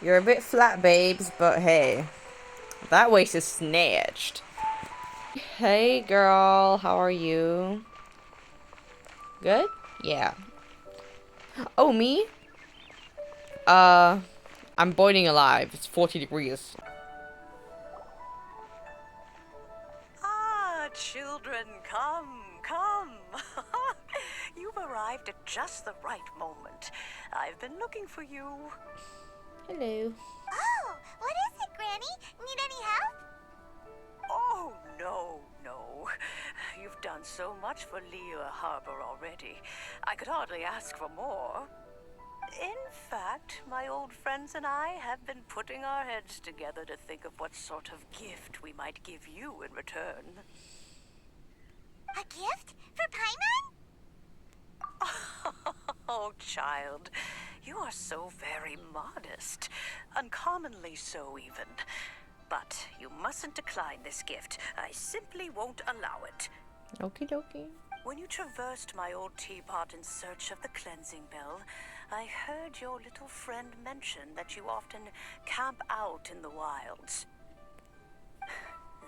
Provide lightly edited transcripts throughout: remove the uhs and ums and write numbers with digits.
You're a bit flat, babes, but hey, that waist is snatched. Hey, girl, how are you? Good? Yeah. Oh, me? Uh, I'm boiling alive. It's 40 degrees. Ah, children, come, come. You've arrived at just the right moment. I've been looking for you. Hello. Oh, what is it, Granny? Need any help? Oh, no, no. You've done so much for Lea Harbor already. I could hardly ask for more. In fact, my old friends and I have been putting our heads together to think of what sort of gift we might give you in return. A gift? For Paimon? Oh, child, you are so very modest. Uncommonly so, even. But you mustn't decline this gift. I simply won't allow it. Okie dokie. When you traversed my old teapot in search of the cleansing bell, I heard your little friend mention that you often camp out in the wilds.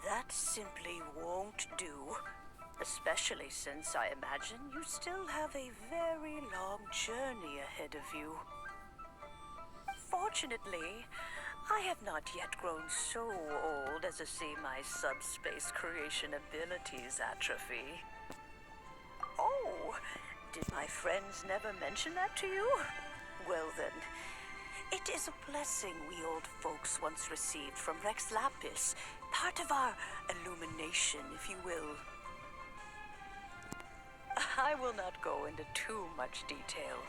That simply won't do. Especially since I imagine you still have a very long journey ahead of you. Fortunately, I have not yet grown so old as to see my subspace creation abilities atrophy. Oh, did my friends never mention that to you? Well then, it is a blessing we old folks once received from Rex Lapis, part of our illumination, if you will. I will not go into too much detail,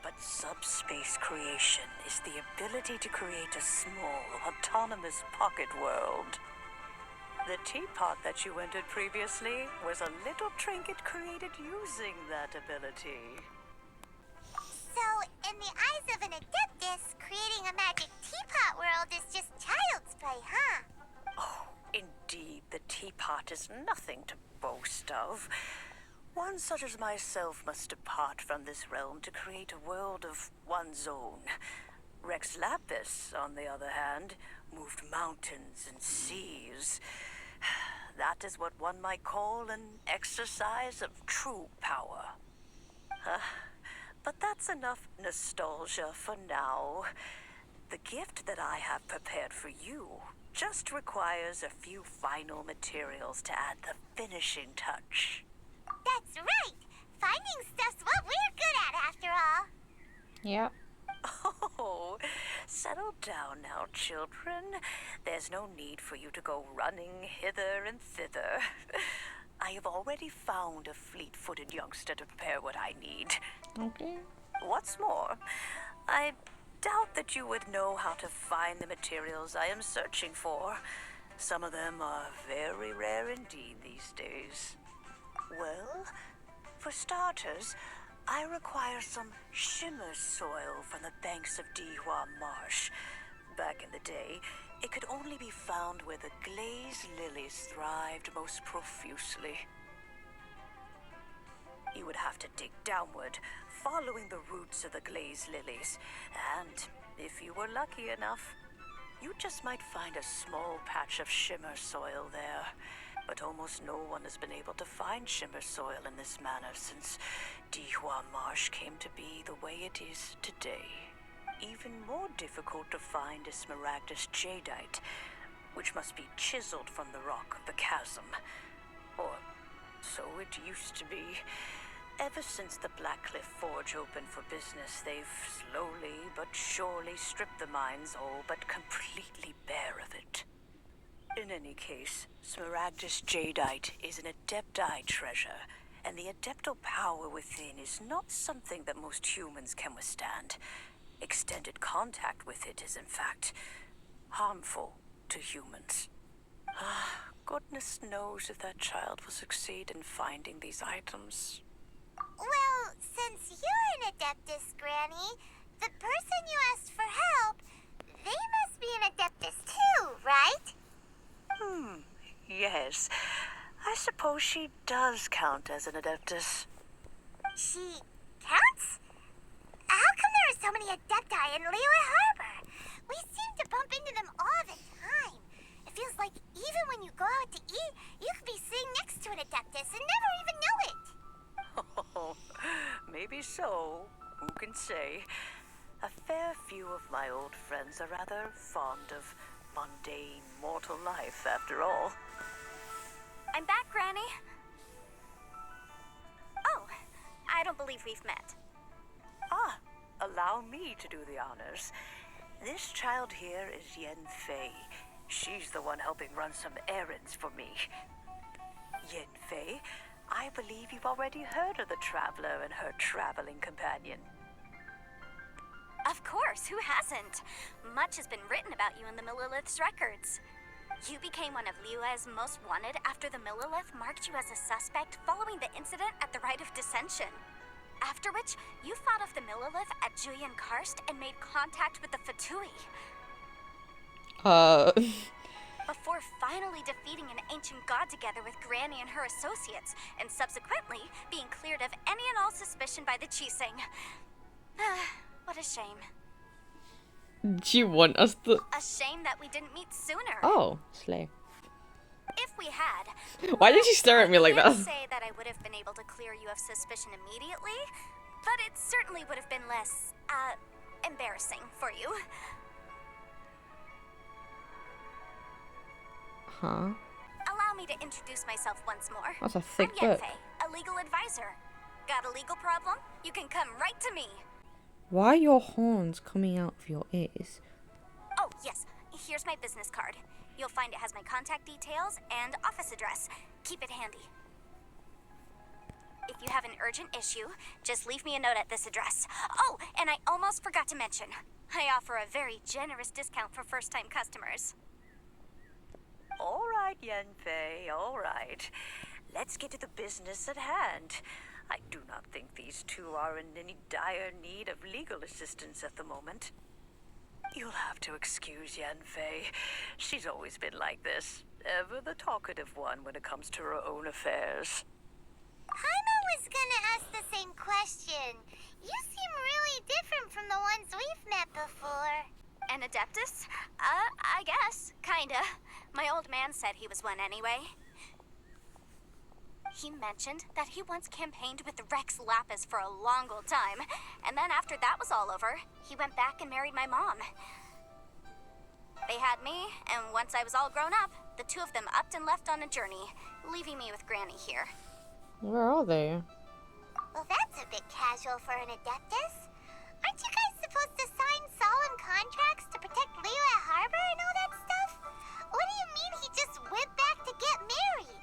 but subspace creation is the ability to create a small, autonomous pocket world. The teapot that you entered previously was a little trinket created using that ability. So, in the eyes of an adeptus, creating a magic teapot world is just child's play, huh? Oh, indeed, the teapot is nothing to boast of. One such as myself must depart from this realm to create a world of one's own. Rex Lapis, on the other hand, moved mountains and seas. That is what one might call an exercise of true power. But that's enough nostalgia for now. The gift that I have prepared for you just requires a few final materials to add the finishing touch. That's right! Finding stuff's what we're good at, after all. Yeah. Oh, settle down now, children. There's no need for you to go running hither and thither. I have already found a fleet-footed youngster to prepare what I need. Okay. What's more, I doubt that you would know how to find the materials I am searching for. Some of them are very rare indeed these days. Well, for starters, I require some shimmer soil from the banks of Dihua Marsh. Back in the day, it could only be found where the glazed lilies thrived most profusely. You would have to dig downward, following the roots of the glazed lilies, and if you were lucky enough, you just might find a small patch of shimmer soil there. But almost no one has been able to find shimmer soil in this manner since Dihua Marsh came to be the way it is today. Even more difficult to find is smaragdus jadeite, which must be chiseled from the rock of the chasm. Or so it used to be. Ever since the Blackcliff Forge opened for business, they've slowly but surely stripped the mines all but completely bare of it. In any case, smaragdus jadeite is an adepti treasure, and the adeptal power within is not something that most humans can withstand. Extended contact with it is, in fact, harmful to humans. Goodness knows if that child will succeed in finding these items. Well, since you're an adeptus, Granny, the person you asked for help, they must be an adeptus too, right? Yes. I suppose she does count as an adeptus. She counts? How come there are so many adepti in Liyue Harbor? We can say. A fair few of my old friends are rather fond of mundane mortal life, after all. I'm back, Granny. Oh, I don't believe we've met. Ah, allow me to do the honors. This child here is Yen Fei. She's the one helping run some errands for me. Yen Fei, I believe you've already heard of the traveler and her traveling companion. Of course, who hasn't? Much has been written about you in the Millilith's records. You became one of Liyue's most wanted after the Millilith marked you as a suspect following the incident at the Rite of Dissension. After which, you fought off the Millilith at Julian Karst and made contact with the Fatui. Before finally defeating an ancient god together with Granny and her associates, and subsequently being cleared of any and all suspicion by the Chiseng. What a shame. Do you want us to... A shame that we didn't meet sooner. Oh, slay. If we had... Why did you stare at me like that? I can't say that I would have been able to clear you of suspicion immediately, but it certainly would have been less, embarrassing for you. Huh? Allow me to introduce myself once more. That's a thick I'm book. Yenfei, a legal advisor. Got a legal problem? You can come right to me. Why are your horns coming out of your ears? Oh, yes. Here's my business card. You'll find it has my contact details and office address. Keep it handy. If you have an urgent issue, just leave me a note at this address. Oh, and I almost forgot to mention, I offer a very generous discount for first-time customers. All right, Yen Fei, all right. Let's get to the business at hand. I do not think these two are in any dire need of legal assistance at the moment. You'll have to excuse Yen Fei. She's always been like this. Ever the talkative one when it comes to her own affairs. Paimon was gonna ask the same question. You seem really different from the ones we've met before. An Adeptus? I guess. Kinda. My old man said he was one anyway. He mentioned that he once campaigned with Rex Lapis for a long old time, and then after that was all over, he went back and married my mom. They had me, and once I was all grown up, the two of them upped and left on a journey, leaving me with Granny here. Where are they? Well, that's a bit casual for an Adeptus. Aren't you guys supposed to sign solemn contracts to protect Liyue Harbor and all that stuff? What do you mean he just went back to get married?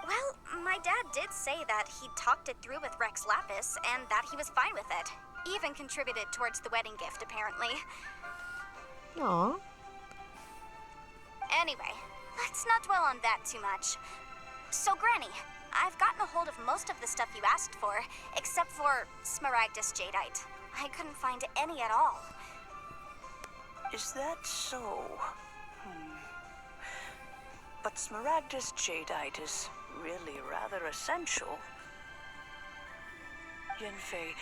Well, my dad did say that he talked it through with Rex Lapis and that he was fine with it. Even contributed towards the wedding gift, apparently. Aww. Anyway, let's not dwell on that too much. So, Granny, I've gotten a hold of most of the stuff you asked for, except for Smaragdus Jadeite. I couldn't find any at all. Is that so? But Smaragdus Jadeite is really rather essential. Yen Fei,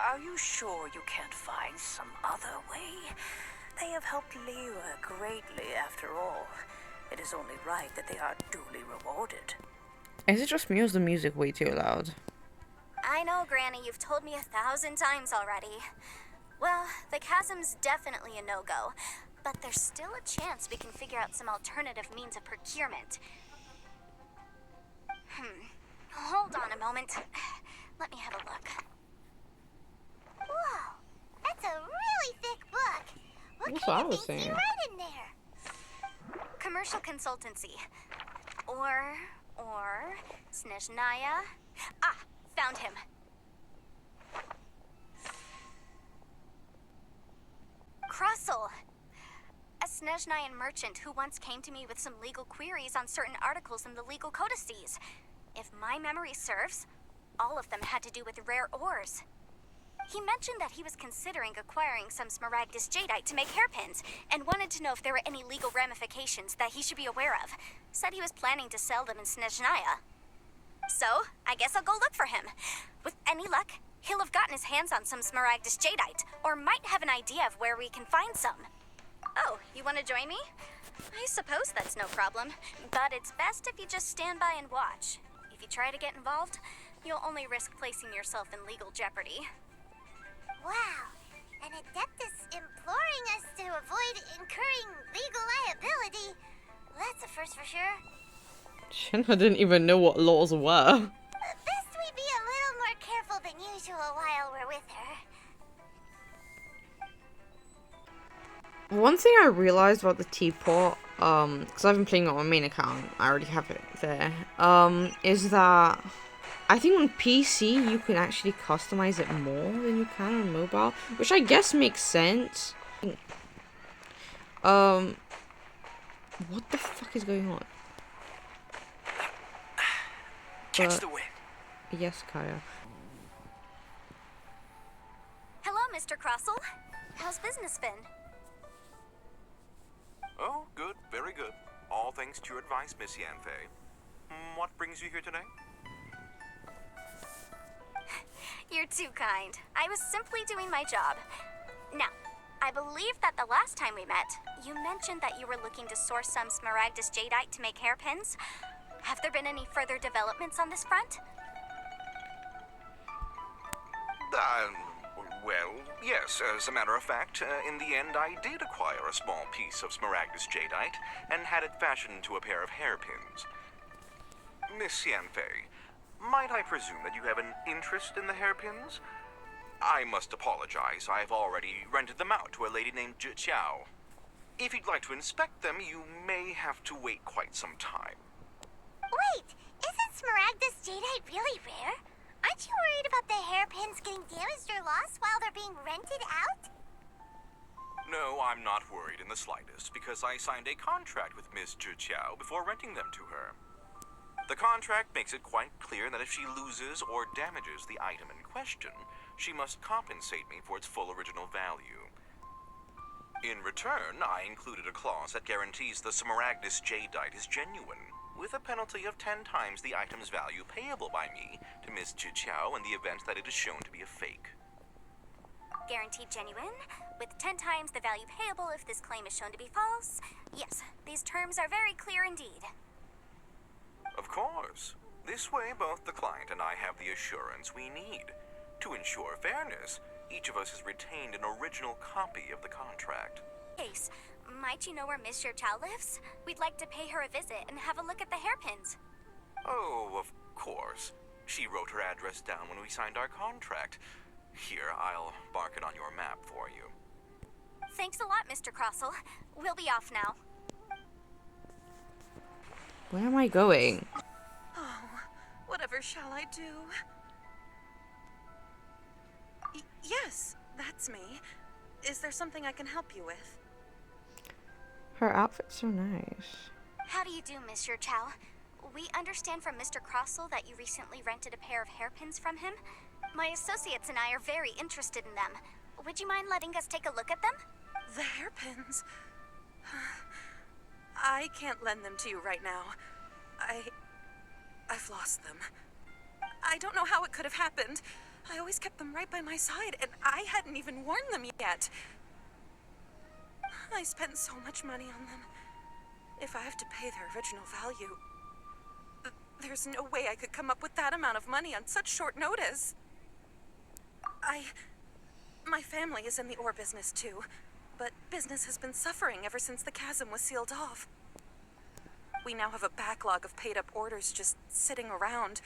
are you sure you can't find some other way? They have helped Liyue greatly after all. It is only right that they are duly rewarded. Is it just me or is the music way too loud? I know, Granny, you've told me 1,000 times already. Well, the chasm's definitely a no-go, but there's still a chance we can figure out some alternative means of procurement. Hold on a moment. Let me have a look. Whoa, that's a really thick book. What That's kind what I of was things do you saying. write in there? Commercial consultancy. Or Snezhnaya. Ah, found him. Crossel. A Snezhnayan merchant who once came to me with some legal queries on certain articles in the legal codices. If my memory serves, all of them had to do with rare ores. He mentioned that he was considering acquiring some Smaragdus Jadeite to make hairpins, and wanted to know if there were any legal ramifications that he should be aware of. Said he was planning to sell them in Snezhnaya. So, I guess I'll go look for him. With any luck, he'll have gotten his hands on some Smaragdus Jadeite, or might have an idea of where we can find some. Oh, you want to join me? I suppose that's no problem, but it's best if you just stand by and watch. If you try to get involved, you'll only risk placing yourself in legal jeopardy. Wow. An adeptus imploring us to avoid incurring legal liability. That's a first for sure. Shenna didn't even know what laws were. Best we be a little more careful than usual while we're with her. One thing I realized about the teapot, because I've been playing it on my main account, I already have it there, is that I think on PC you can actually customize it more than you can on mobile, which I guess makes sense. What the fuck is going on? Catch the wind. Yes, Kaya. Hello, Mr. Crossell. How's business been? Oh, good, very good. All thanks to your advice, Miss Yanfei. What brings you here today? You're too kind. I was simply doing my job. Now, I believe that the last time we met, you mentioned that you were looking to source some smaragdus jadeite to make hairpins. Have there been any further developments on this front? Well, yes, as a matter of fact, in the end I did acquire a small piece of smaragdus jadeite and had it fashioned to a pair of hairpins. Miss Yanfei, might I presume that you have an interest in the hairpins? I must apologize, I've already rented them out to a lady named Zhi Qiao. If you'd like to inspect them, you may have to wait quite some time. Wait, isn't smaragdus jadeite really rare? Aren't you worried about the hairpins getting damaged or lost while they're being rented out? No, I'm not worried in the slightest, because I signed a contract with Miss Zhi Qiao before renting them to her. The contract makes it quite clear that if she loses or damages the item in question, she must compensate me for its full original value. In return, I included a clause that guarantees the smaragdus jadeite is genuine, with a penalty of 10 times the item's value payable by me to Miss Zhi Qiao in the event that it is shown to be a fake. Guaranteed genuine, with 10 times the value payable if this claim is shown to be false. Yes, these terms are very clear indeed. Of course. This way, both the client and I have the assurance we need. To ensure fairness, each of us has retained an original copy of the contract. Case, might you know where Miss Chow lives? We'd like to pay her a visit and have a look at the hairpins. Oh, of course. She wrote her address down when we signed our contract. Here, I'll mark it on your map for you. Thanks a lot, Mr. Crossell. We'll be off now. Where am I going? Oh, whatever shall I do? Yes, that's me. Is there something I can help you with? Her outfit's so nice. How do you do, Miss Chow? We understand from Mr. Crossell that you recently rented a pair of hairpins from him. My associates and I are very interested in them. Would you mind letting us take a look at them? The hairpins? I can't lend them to you right now. I've lost them. I don't know how it could have happened. I always kept them right by my side, and I hadn't even worn them yet. I spent so much money on them. If I have to pay their original value, there's no way I could come up with that amount of money on such short notice. My family is in the ore business too, but business has been suffering ever since the chasm was sealed off. We now have a backlog of paid-up orders just sitting around,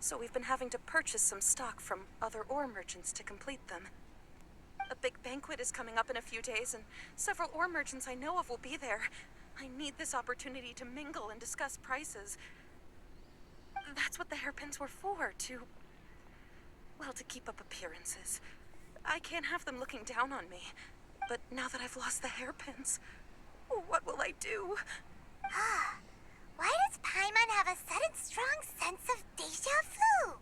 so we've been having to purchase some stock from other ore merchants to complete them. A big banquet is coming up in a few days, and several ore merchants I know of will be there. I need this opportunity to mingle and discuss prices. That's what the hairpins were for, to keep up appearances. I can't have them looking down on me. But now that I've lost the hairpins, what will I do? Why does Paimon have a sudden strong sense of deja vu?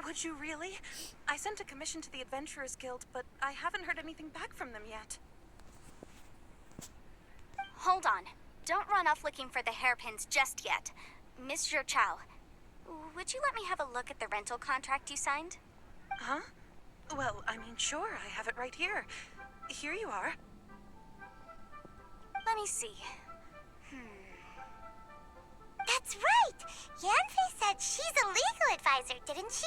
Would you really? I sent a commission to the Adventurers Guild, but I haven't heard anything back from them yet. Hold on. Don't run off looking for the hairpins just yet. Miss Chow, would you let me have a look at the rental contract you signed? Huh? Well, I mean, sure, I have it right here. Here you are. Let me see. That's right! Yanfei said she's a legal advisor, didn't she?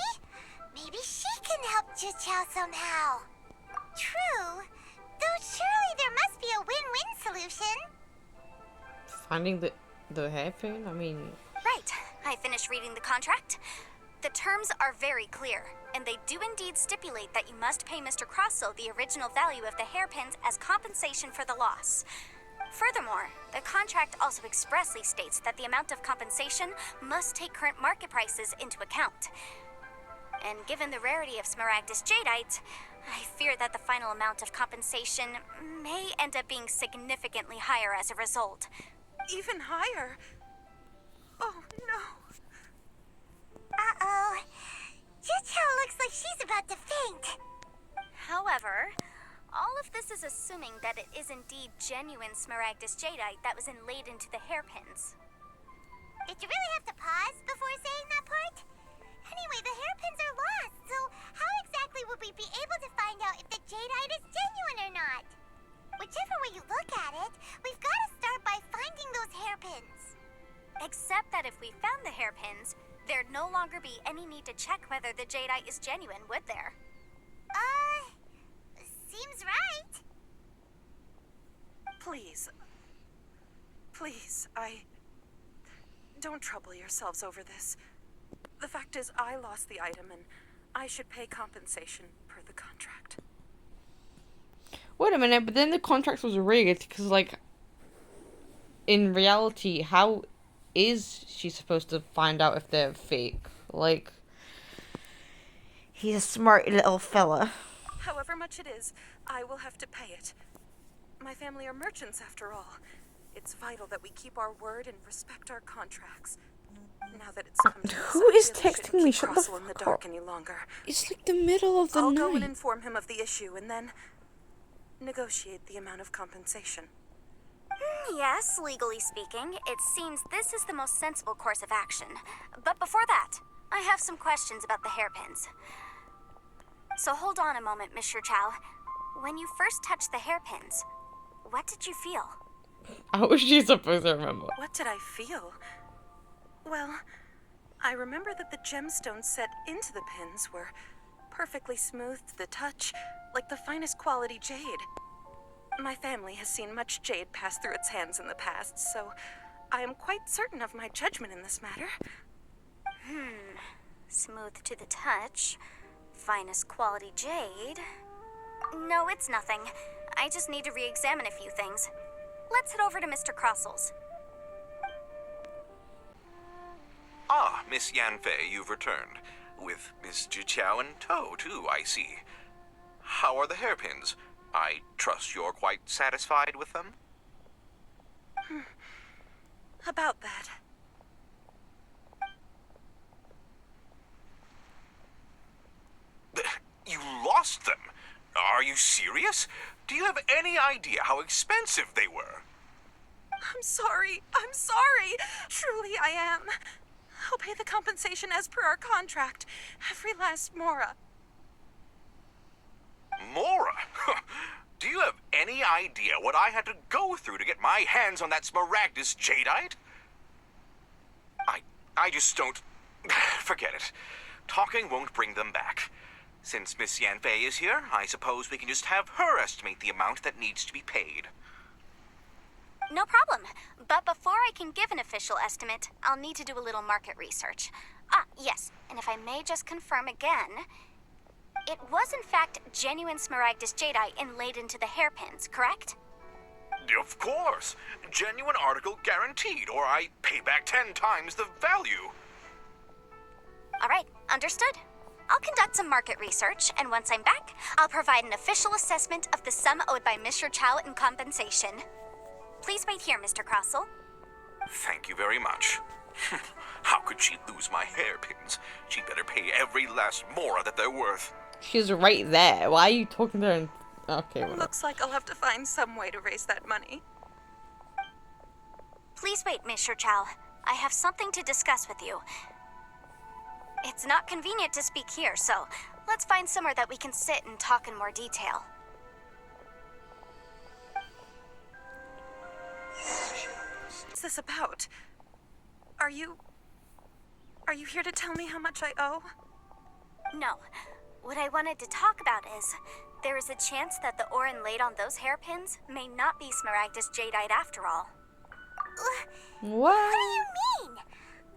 Maybe she can help Juqiao somehow. True. Though surely there must be a win-win solution. Finding the hairpin? I mean... Right. I finished reading the contract. The terms are very clear, and they do indeed stipulate that you must pay Mr. Crossell the original value of the hairpins as compensation for the loss. Furthermore, the contract also expressly states that the amount of compensation must take current market prices into account. And given the rarity of Smaragdus jadeite, I fear that the final amount of compensation may end up being significantly higher as a result. Even higher? Oh, no. Uh-oh. Juqiao looks like she's about to faint. However, all of this is assuming that it is indeed genuine Smaragdus jadeite that was inlaid into the hairpins. Did you really have to pause before saying that part? Anyway, the hairpins are lost, so how exactly would we be able to find out if the jadeite is genuine or not? Whichever way you look at it, we've got to start by finding those hairpins. Except that if we found the hairpins, there'd no longer be any need to check whether the jadeite is genuine, would there? Seems right. Please. Please, don't trouble yourselves over this. The fact is, I lost the item, and I should pay compensation per the contract. Wait a minute, but then the contract was rigged, because, like, in reality, how is she supposed to find out if they're fake? Like, he's a smart little fella. However much it is, I will have to pay it. My family are merchants, after all. It's vital that we keep our word and respect our contracts. Now that it's come to this, Who is I really texting shouldn't me? keep Shut the Crossell in the fuck dark up. any longer. It's like the middle of the I'll night. go and inform him of the issue, and then negotiate the amount of compensation. Yes, legally speaking, it seems this is the most sensible course of action. But before that, I have some questions about the hairpins. So hold on a moment, Mr. Chow. When you first touched the hairpins, what did you feel? How was she supposed to remember? What did I feel? Well, I remember that the gemstones set into the pins were perfectly smooth to the touch, like the finest quality jade. My family has seen much jade pass through its hands in the past, so I am quite certain of my judgment in this matter. Smooth to the touch. Finest quality jade. No, it's nothing. I just need to re-examine a few things. Let's head over to Mr. Crossell's. Ah, Miss Yanfei, you've returned. With Miss Juqiao in tow, too, I see. How are the hairpins? I trust you're quite satisfied with them? About that. You lost them? Are you serious? Do you have any idea how expensive they were? I'm sorry. I'm sorry. Truly, I am. I'll pay the compensation as per our contract. Every last mora. Mora? Do you have any idea what I had to go through to get my hands on that Smaragdus jadeite? I just don't... Forget it. Talking won't bring them back. Since Miss Yanfei is here, I suppose we can just have her estimate the amount that needs to be paid. No problem. But before I can give an official estimate, I'll need to do a little market research. Ah, yes. And if I may just confirm again, it was in fact genuine Smaragdus jadeite inlaid into the hairpins, correct? Of course. Genuine article guaranteed, or I pay back 10 times the value. All right, understood. I'll conduct some market research, and once I'm back, I'll provide an official assessment of the sum owed by Mr. Chow in compensation. Please wait here, Mr. Crossell. Thank you very much. How could she lose my hairpins? She'd better pay every last mora that they're worth. She's right there. Why are you talking to her? Okay, whatever. Looks like I'll have to find some way to raise that money. Please wait, Mr. Chow. I have something to discuss with you. It's not convenient to speak here, so let's find somewhere that we can sit and talk in more detail. What's this about? Are you here to tell me how much I owe? No. What I wanted to talk about is, there is a chance that the Orin laid on those hairpins may not be Smaragdus jadeite after all. What? What do you mean?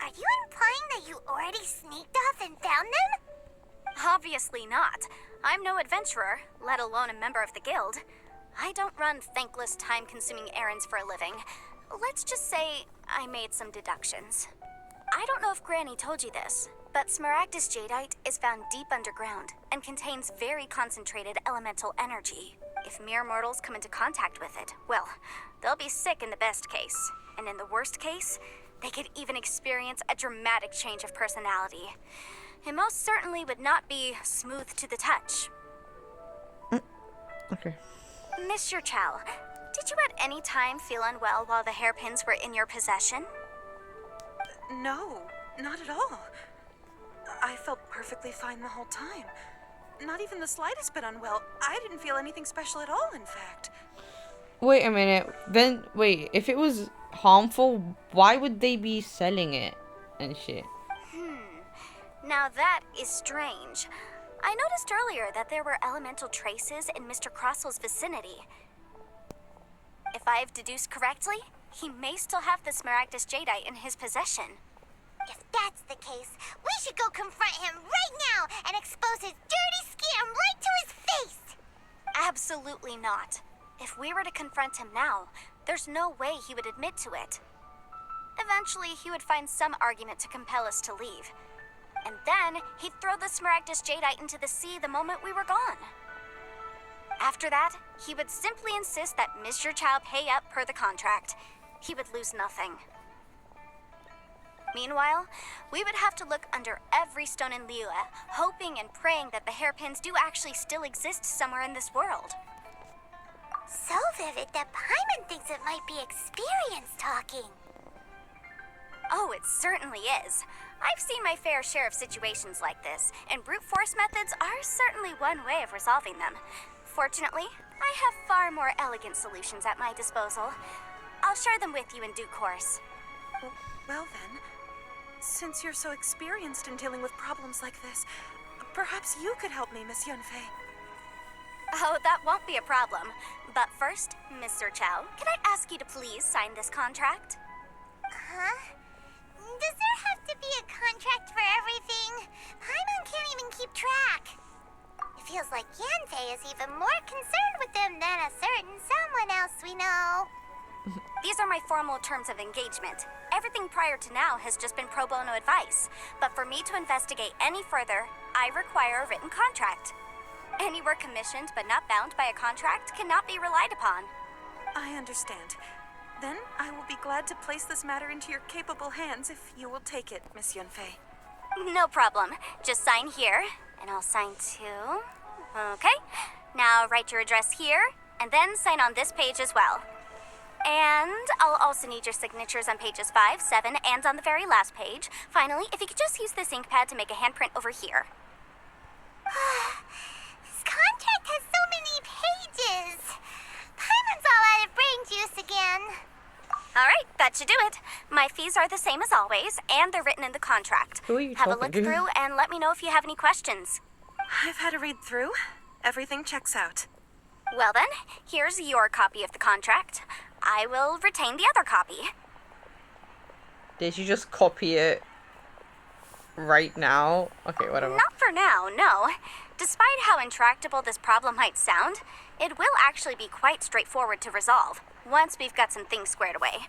Are you implying that you already sneaked off and found them? Obviously not. I'm no adventurer, let alone a member of the guild. I don't run thankless, time-consuming errands for a living. Let's just say I made some deductions. I don't know if Granny told you this, but Smaragdus jadeite is found deep underground and contains very concentrated elemental energy. If mere mortals come into contact with it, well, they'll be sick in the best case. And in the worst case, they could even experience a dramatic change of personality. It most certainly would not be smooth to the touch. Okay. Mr. Chow, did you at any time feel unwell while the hairpins were in your possession? No, not at all. I felt perfectly fine the whole time. Not even the slightest bit unwell. I didn't feel anything special at all, in fact. Wait a minute. Then, wait, if it was harmful, why would they be selling it and shit? Now that is strange. I noticed earlier that there were elemental traces in Mr. Crossel's vicinity. If I've deduced correctly, he may still have the Smaragdus jadeite in his possession. If that's the case, we should go confront him right now and expose his dirty scam right to his face! Absolutely not. If we were to confront him now, there's no way he would admit to it. Eventually, he would find some argument to compel us to leave. And then, he'd throw the Smaragdus jadeite into the sea the moment we were gone. After that, he would simply insist that Mr. Chow pay up per the contract. He would lose nothing. Meanwhile, we would have to look under every stone in Liyue, hoping and praying that the hairpins do actually still exist somewhere in this world. So vivid that Paimon thinks it might be experience talking. Oh, it certainly is. I've seen my fair share of situations like this, and brute force methods are certainly one way of resolving them. Fortunately, I have far more elegant solutions at my disposal. I'll share them with you in due course. Well then, since you're so experienced in dealing with problems like this, perhaps you could help me, Miss Yunfei. Oh, that won't be a problem. But first, Mr. Chow, can I ask you to please sign this contract? Huh? Does there have to be a contract for everything? Paimon can't even keep track. It feels like Yanfei is even more concerned with them than a certain someone else we know. These are my formal terms of engagement. Everything prior to now has just been pro bono advice. But for me to investigate any further, I require a written contract. Any work commissioned but not bound by a contract cannot be relied upon. I understand. Then I will be glad to place this matter into your capable hands if you will take it, Miss Yunfei. No problem. Just sign here, and I'll sign too. Okay. Now write your address here, and then sign on this page as well. And I'll also need your signatures on pages 5, 7, and on the very last page. Finally, if you could just use this ink pad to make a handprint over here. This contract has so many pages. Paimon's all out of brain juice again. All right, that should do it. My fees are the same as always, and they're written in the contract. Who are you Have a talking look to? through and let me know if you have any questions. I've had a read through. Everything checks out. Well then, here's your copy of the contract. I will retain the other copy. Did you just copy it right now? Okay, whatever. Not for now, no. Despite how intractable this problem might sound, it will actually be quite straightforward to resolve, once we've got some things squared away.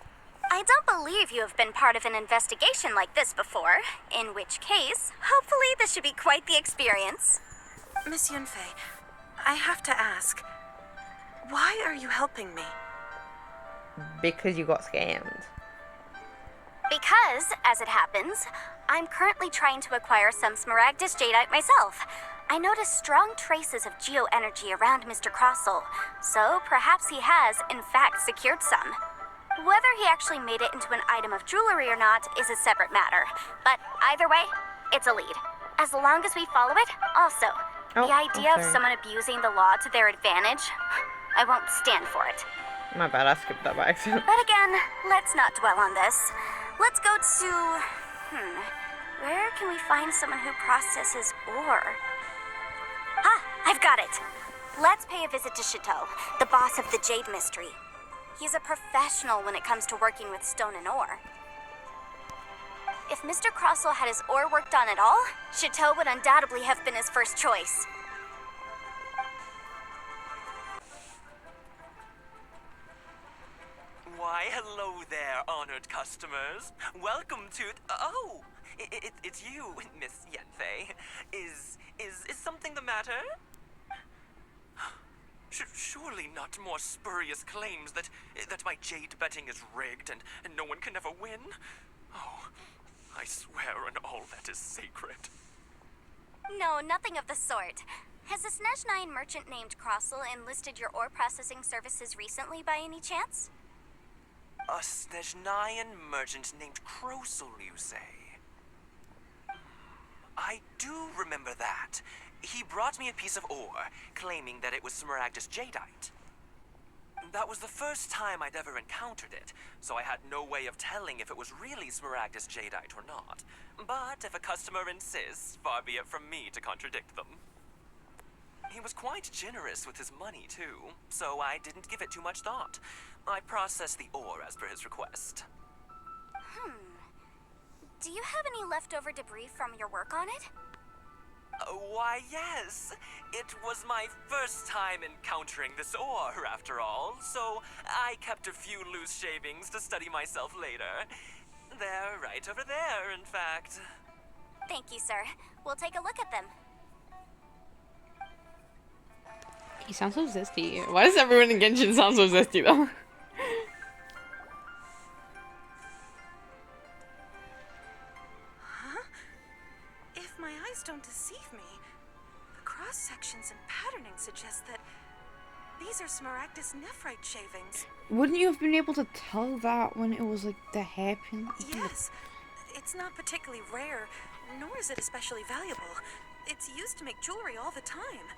I don't believe you have been part of an investigation like this before, in which case, hopefully this should be quite the experience. Miss Yunfei, I have to ask, why are you helping me? Because you got scammed. Because, as it happens, I'm currently trying to acquire some Smaragdus jadeite myself. I noticed strong traces of geo-energy around Mr. Crossel, so perhaps he has, in fact, secured some. Whether he actually made it into an item of jewelry or not is a separate matter, but either way, it's a lead. As long as we follow it, also, the idea of someone abusing the law to their advantage, I won't stand for it. My bad, I skipped that by accident. But again, let's not dwell on this. Let's go to, Where can we find someone who processes ore? Ah, I've got it. Let's pay a visit to Chateau, the boss of the Jade Mystery. He's a professional when it comes to working with stone and ore. If Mr. Crossell had his ore work done at all, Chateau would undoubtedly have been his first choice. Why, hello there, honored customers. Welcome to... Oh, it's you, Miss Yenfei. Is something the matter? Surely not more spurious claims that my jade betting is rigged and no one can ever win? Oh, I swear on all that is sacred. No, nothing of the sort. Has a Snezhnine merchant named Crossell enlisted your ore processing services recently by any chance? A Snezhnine merchant named Crossell, you say? I do remember that. He brought me a piece of ore, claiming that it was Smaragdus jadeite. That was the first time I'd ever encountered it, so I had no way of telling if it was really Smaragdus jadeite or not. But if a customer insists, far be it from me to contradict them. He was quite generous with his money, too, so I didn't give it too much thought. I processed the ore as per his request. Do you have any leftover debris from your work on it? Why, yes. It was my first time encountering this ore, after all, so I kept a few loose shavings to study myself later. They're right over there, in fact. Thank you, sir. We'll take a look at them. He sounds so zesty. Why does everyone in Genshin sound so zesty though? If my eyes don't deceive me, the cross-sections and patterning suggest that these are Smaragdus nephrite shavings. Wouldn't you have been able to tell that when it was like the hairpin? Yes. It's not particularly rare, nor is it especially valuable. It's used to make jewelry all the time.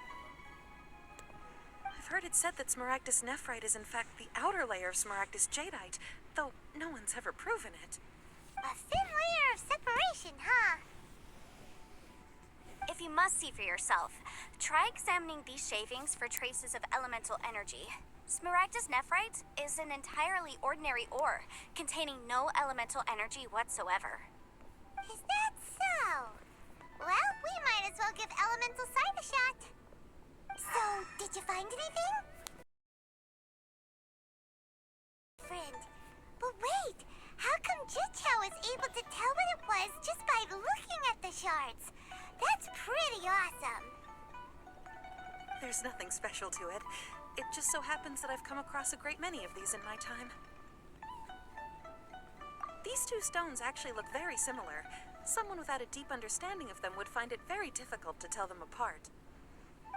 I've heard it said that Smaragdus nephrite is in fact the outer layer of Smaragdus jadeite, though no one's ever proven it. A thin layer of separation, huh? If you must see for yourself, try examining these shavings for traces of elemental energy. Smaragdus nephrite is an entirely ordinary ore, containing no elemental energy whatsoever. Is that so? Well, we might as well give elemental side a shot. So, did you find anything? Friend, but wait! How come Jichao was able to tell what it was just by looking at the shards? That's pretty awesome. There's nothing special to it. It just so happens that I've come across a great many of these in my time. These two stones actually look very similar. Someone without a deep understanding of them would find it very difficult to tell them apart.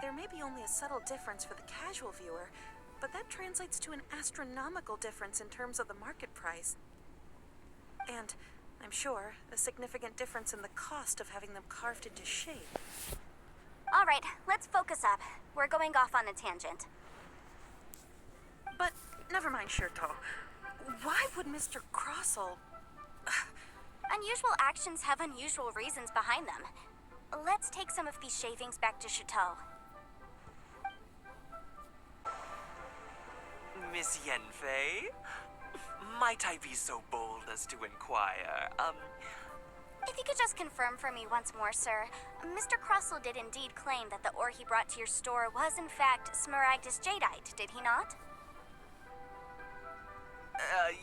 There may be only a subtle difference for the casual viewer, but that translates to an astronomical difference in terms of the market price. And, I'm sure, a significant difference in the cost of having them carved into shape. All right, let's focus up. We're going off on a tangent. But, never mind, Shirto. Why would Mr. Crossell... Unusual actions have unusual reasons behind them. Let's take some of these shavings back to Chateau. Miss Yenfei? Might I be so bold as to inquire, If you could just confirm for me once more, sir. Mr. Crossell did indeed claim that the ore he brought to your store was in fact Smaragdus jadeite, did he not?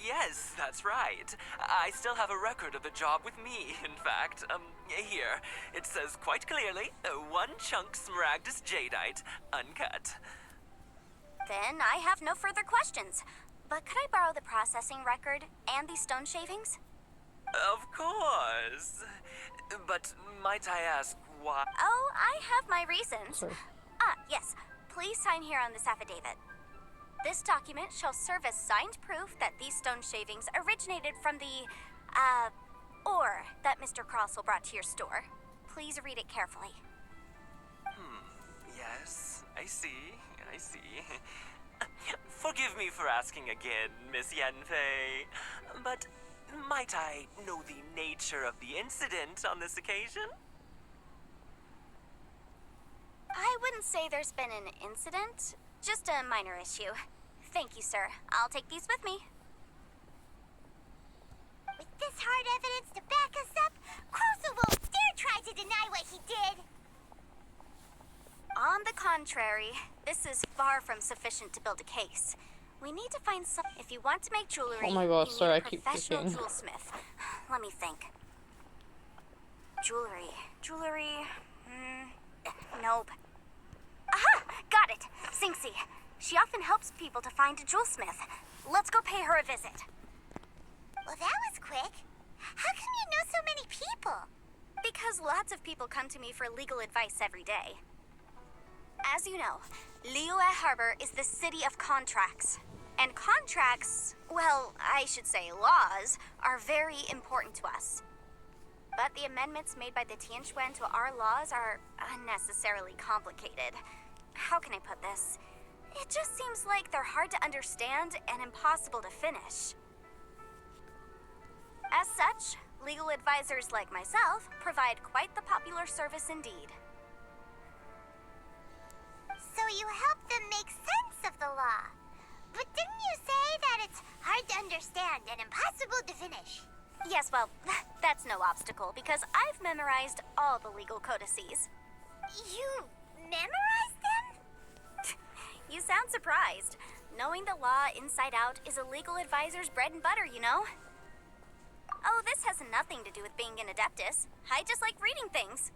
Yes, that's right. I still have a record of the job with me, in fact. Here. It says quite clearly, 1 chunk Smaragdus jadeite, uncut. Then I have no further questions. But could I borrow the processing record and these stone shavings? Of course. But might I ask why? Oh, I have my reasons. Sorry. Yes. Please sign here on this affidavit. This document shall serve as signed proof that these stone shavings originated from the, ore that Mr. Crossell brought to your store. Please read it carefully. Yes, I see. Forgive me for asking again, Miss Yenfei, but Might I know the nature of the incident on this occasion? I wouldn't say there's been an incident, just a minor issue. Thank you, sir. I'll take these with me. With this hard evidence to back us up, Crossel won't dare try to deny what he did. On the contrary, this is far from sufficient to build a case. We need to find some. If you want to make jewelry, Oh my god, you need sorry, a I keep professional clicking. jewelsmith. Let me think. Jewelry. Nope. Aha! Got it. Sinxie. She often helps people to find a jewelsmith. Let's go pay her a visit. Well, that was quick. How come you know so many people? Because lots of people come to me for legal advice every day. As you know, Liyue Harbor is the city of contracts. And contracts, well, I should say laws, are very important to us. But the amendments made by the Tianquan to our laws are unnecessarily complicated. How can I put this? It just seems like they're hard to understand and impossible to finish. As such, legal advisors like myself provide quite the popular service indeed. So you help them make sense of the law. But didn't you say that it's hard to understand and impossible to finish? Yes, well, that's no obstacle because I've memorized all the legal codices. You memorized them? You sound surprised. Knowing the law inside out is a legal advisor's bread and butter, you know? Oh, this has nothing to do with being an adeptus. I just like reading things.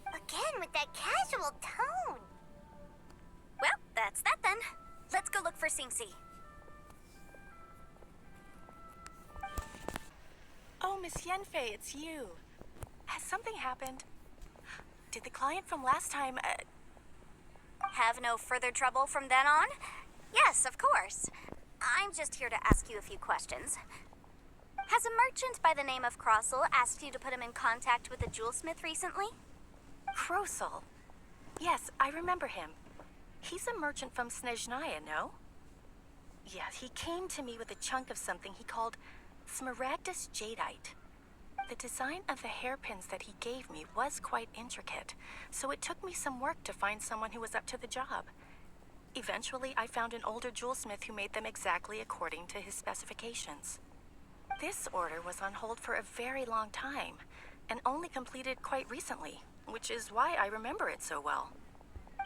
Again with that casual tone. Well, that's that then. Let's go look for Sinxie. Oh, Miss Yenfei, it's you. Has something happened? Did the client from last time, Have no further trouble from then on? Yes, of course. I'm just here to ask you a few questions. Has a merchant by the name of Crossel asked you to put him in contact with a jewelsmith recently? Crossel? Yes, I remember him. He's a merchant from Snezhnaya, no? Yes, he came to me with a chunk of something he called Smaragdus Jadeite. The design of the hairpins that he gave me was quite intricate, so it took me some work to find someone who was up to the job. Eventually, I found an older jewelsmith who made them exactly according to his specifications. This order was on hold for a very long time, and only completed quite recently, which is why I remember it so well.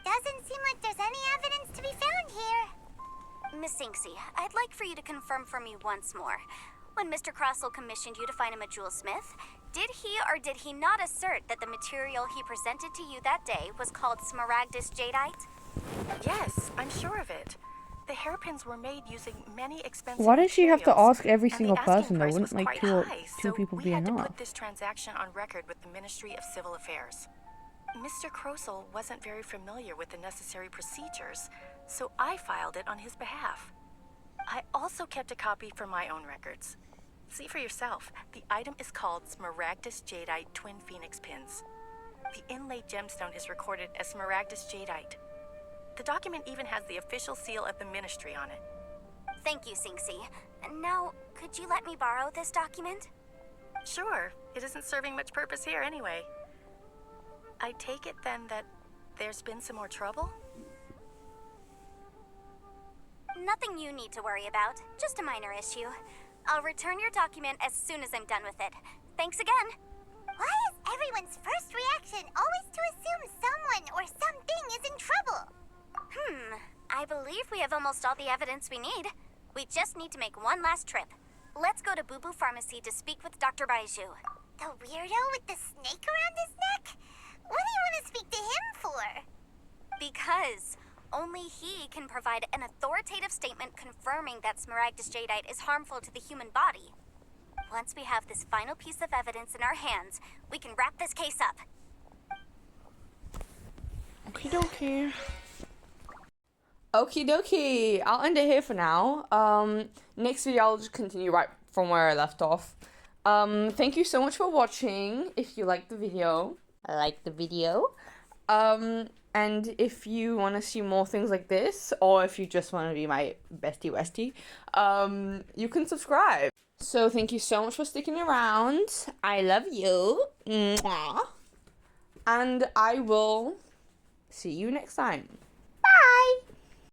Doesn't seem like there's any evidence to be found here. Miss Sinxie, I'd like for you to confirm for me once more. When Mr. Crossel commissioned you to find him a jewelsmith, did he or did he not assert that the material he presented to you that day was called Smaragdus Jadeite? Yes, I'm sure of it. The hairpins were made using many expensive Why does she have to materials, ask every and the single asking person though? price Wouldn't was like quite high, two so people we be had to enough? put this transaction on record with the Ministry of Civil Affairs. Mr. Crossel wasn't very familiar with the necessary procedures, so I filed it on his behalf. I also kept a copy for my own records. See for yourself, the item is called Smaragdus Jadeite Twin Phoenix Pins. The inlaid gemstone is recorded as Smaragdus Jadeite. The document even has the official seal of the ministry on it. Thank you, Sinxie. Now, could you let me borrow this document? Sure, it isn't serving much purpose here anyway. I take it then that there's been some more trouble? Nothing you need to worry about, just a minor issue. I'll return your document as soon as I'm done with it. Thanks again. Why is everyone's first reaction always to assume someone or something is in trouble? I believe we have almost all the evidence we need. We just need to make one last trip. Let's go to Boo Boo Pharmacy to speak with Dr. Baiju. The weirdo with the snake around his neck? What do you want to speak to him for? Because only he can provide an authoritative statement confirming that Smaragdus Jadeite is harmful to the human body. Once we have this final piece of evidence in our hands, we can wrap this case up. Okie dokie. Okie dokie. I'll end it here for now. Next video I'll just continue right from where I left off. Thank you so much for watching. If you liked the video, and And if you want to see more things like this, or if you just want to be my bestie westie, you can subscribe. So thank you so much for sticking around. I love you. Mwah. And I will see you next time.